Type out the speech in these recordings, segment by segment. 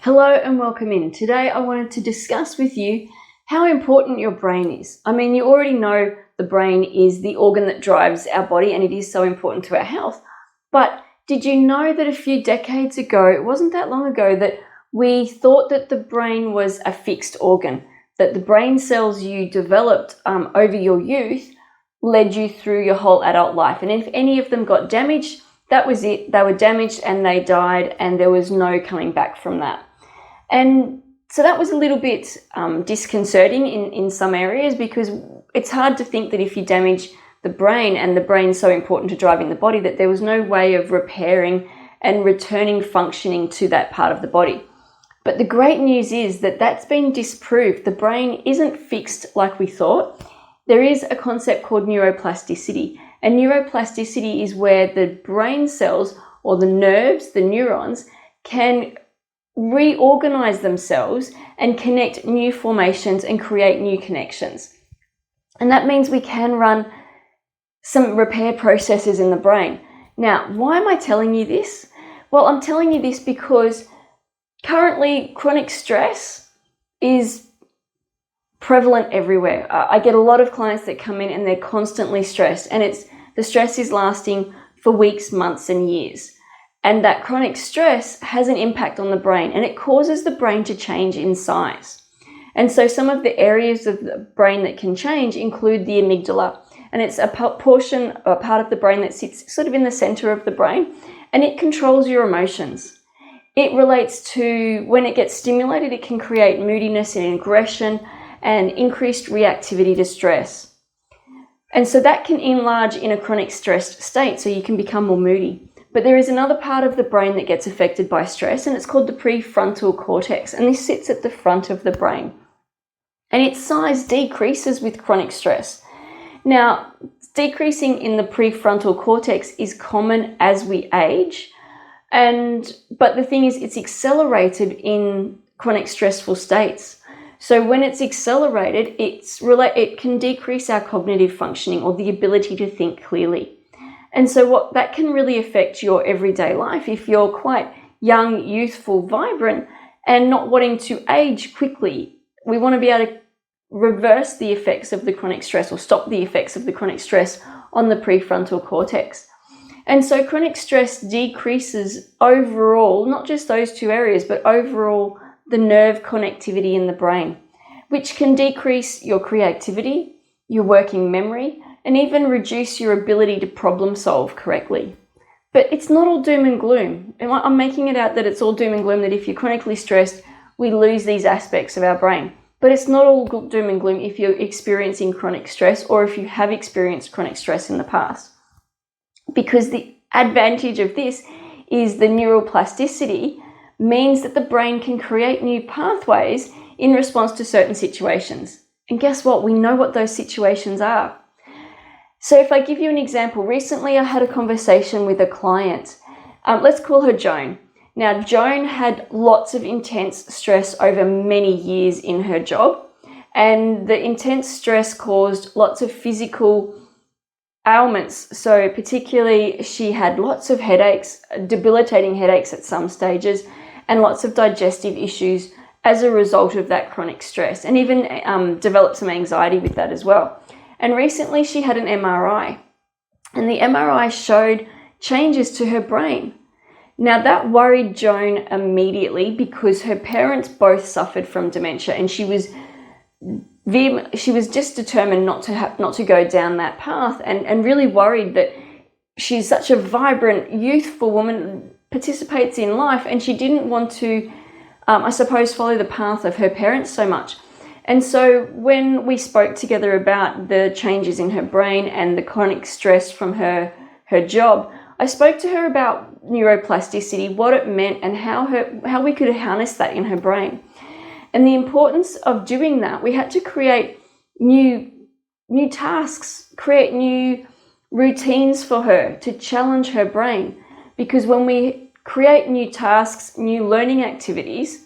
Hello and welcome in. Today I wanted to discuss with you how important your brain is. I mean, you already know the brain is the organ that drives our body and it is so important to our health. But did you know that a few decades ago, it wasn't that long ago, that we thought that the brain was a fixed organ, that the brain cells you developed over your youth led you through your whole adult life. And if any of them got damaged, that was it. They were damaged and they died, and there was no coming back from that. And so that was a little bit disconcerting in some areas, because it's hard to think that if you damage the brain, and the brain's so important to driving the body, that there was no way of repairing and returning functioning to that part of the body. But the great news is that that's been disproved. The brain isn't fixed like we thought. There is a concept called neuroplasticity. And neuroplasticity is where the brain cells, or the nerves, the neurons, can reorganize themselves and connect new formations and create new connections. And that means we can run some repair processes in the brain. Now, why am I telling you this? Well, I'm telling you this because currently chronic stress is prevalent everywhere. I get a lot of clients that come in and they're constantly stressed, and the stress is lasting for weeks, months, and years. And that chronic stress has an impact on the brain, and it causes the brain to change in size. And so some of the areas of the brain that can change include the amygdala, and it's a portion or part of the brain that sits sort of in the center of the brain, and it controls your emotions. It relates to, when it gets stimulated, it can create moodiness and aggression and increased reactivity to stress. And so that can enlarge in a chronic stressed state, so you can become more moody. But there is another part of the brain that gets affected by stress, and it's called the prefrontal cortex, and this sits at the front of the brain. And its size decreases with chronic stress. Now, decreasing in the prefrontal cortex is common as we age, but the thing is, it's accelerated in chronic stressful states. So when it's accelerated, it can decrease our cognitive functioning, or the ability to think clearly. And so that can really affect your everyday life. If you're quite young, youthful, vibrant, and not wanting to age quickly, we want to be able to reverse the effects of the chronic stress, or stop the effects of the chronic stress on the prefrontal cortex. And so chronic stress decreases overall, not just those two areas, but overall the nerve connectivity in the brain, which can decrease your creativity, your working memory, and even reduce your ability to problem solve correctly. But it's not all doom and gloom. I'm making it out that it's all doom and gloom, that if you're chronically stressed, we lose these aspects of our brain. But it's not all doom and gloom if you're experiencing chronic stress, or if you have experienced chronic stress in the past. Because the advantage of this is the neuroplasticity means that the brain can create new pathways in response to certain situations. And guess what? We know what those situations are. So if I give you an example, recently I had a conversation with a client. Let's call her Joan. Now, Joan had lots of intense stress over many years in her job, and the intense stress caused lots of physical ailments. So particularly, she had lots of headaches, debilitating headaches at some stages, and lots of digestive issues as a result of that chronic stress, and even developed some anxiety with that as well. And recently she had an MRI, and the MRI showed changes to her brain. Now that worried Joan immediately, because her parents both suffered from dementia, and she was just determined not to go down that path, and really worried that she's such a vibrant, youthful woman, participates in life, and she didn't want to, I suppose, follow the path of her parents so much. And so when we spoke together about the changes in her brain and the chronic stress from her job, I spoke to her about neuroplasticity, what it meant, and how we could harness that in her brain. And the importance of doing that, we had to create new tasks, create new routines for her to challenge her brain. Because when we create new tasks, new learning activities,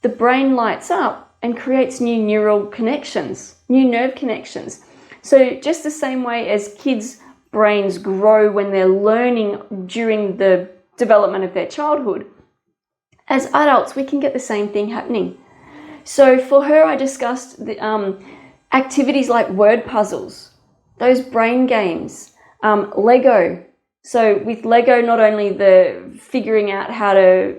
the brain lights up and creates new neural connections, new nerve connections. So just the same way as kids' brains grow when they're learning during the development of their childhood, as adults, we can get the same thing happening. So for her, I discussed the activities like word puzzles, those brain games, Lego. So with Lego, not only the figuring out how to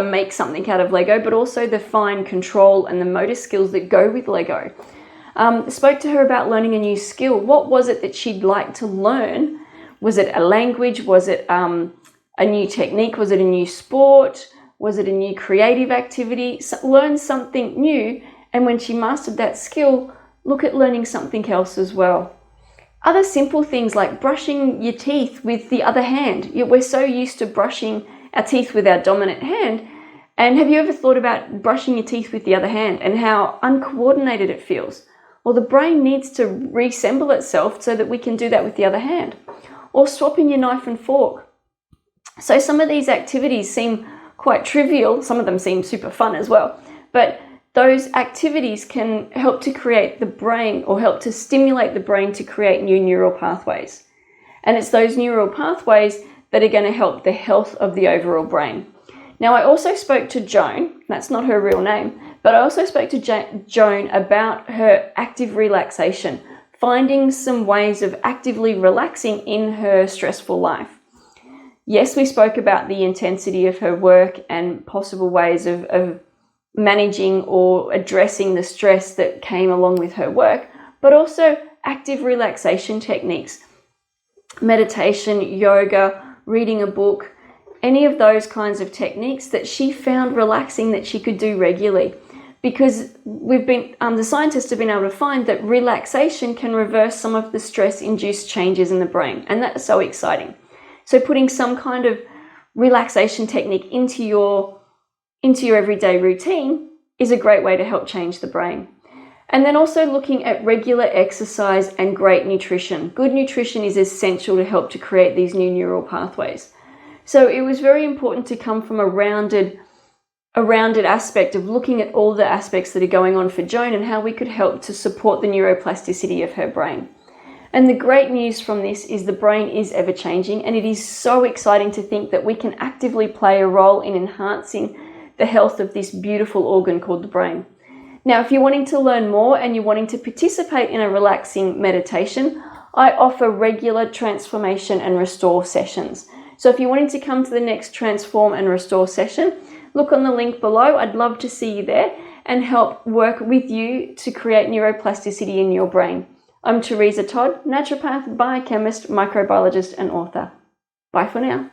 make something out of Lego, but also the fine control and the motor skills that go with Lego. Spoke to her about learning a new skill. What was it that she'd like to learn? Was it a language? Was it a new technique? Was it a new sport? Was it a new creative activity? Learn something new, and when she mastered that skill, look at learning something else as well. Other simple things like brushing your teeth with the other hand. We're so used to brushing our teeth with our dominant hand. And have you ever thought about brushing your teeth with the other hand and how uncoordinated it feels? Well, the brain needs to reassemble itself so that we can do that with the other hand. Or swapping your knife and fork. So some of these activities seem quite trivial. Some of them seem super fun as well. But those activities can help to create the brain, or help to stimulate the brain to create new neural pathways. And it's those neural pathways that are going to help the health of the overall brain. Now, I also spoke to Joan, that's not her real name, but I also spoke to Joan about her active relaxation, finding some ways of actively relaxing in her stressful life. Yes, we spoke about the intensity of her work and possible ways of managing or addressing the stress that came along with her work, but also active relaxation techniques, meditation, yoga, reading a book, any of those kinds of techniques that she found relaxing that she could do regularly. Because the scientists have been able to find that relaxation can reverse some of the stress-induced changes in the brain, and that's so exciting. So putting some kind of relaxation technique into your everyday routine is a great way to help change the brain. And then also looking at regular exercise and great nutrition. Good nutrition is essential to help to create these new neural pathways. So it was very important to come from a rounded aspect of looking at all the aspects that are going on for Joan and how we could help to support the neuroplasticity of her brain. And the great news from this is the brain is ever changing, and it is so exciting to think that we can actively play a role in enhancing the health of this beautiful organ called the brain. Now, if you're wanting to learn more and you're wanting to participate in a relaxing meditation, I offer regular transformation and restore sessions. So if you're wanting to come to the next transform and restore session, look on the link below. I'd love to see you there and help work with you to create neuroplasticity in your brain. I'm Teresa Todd, naturopath, biochemist, microbiologist, and author. Bye for now.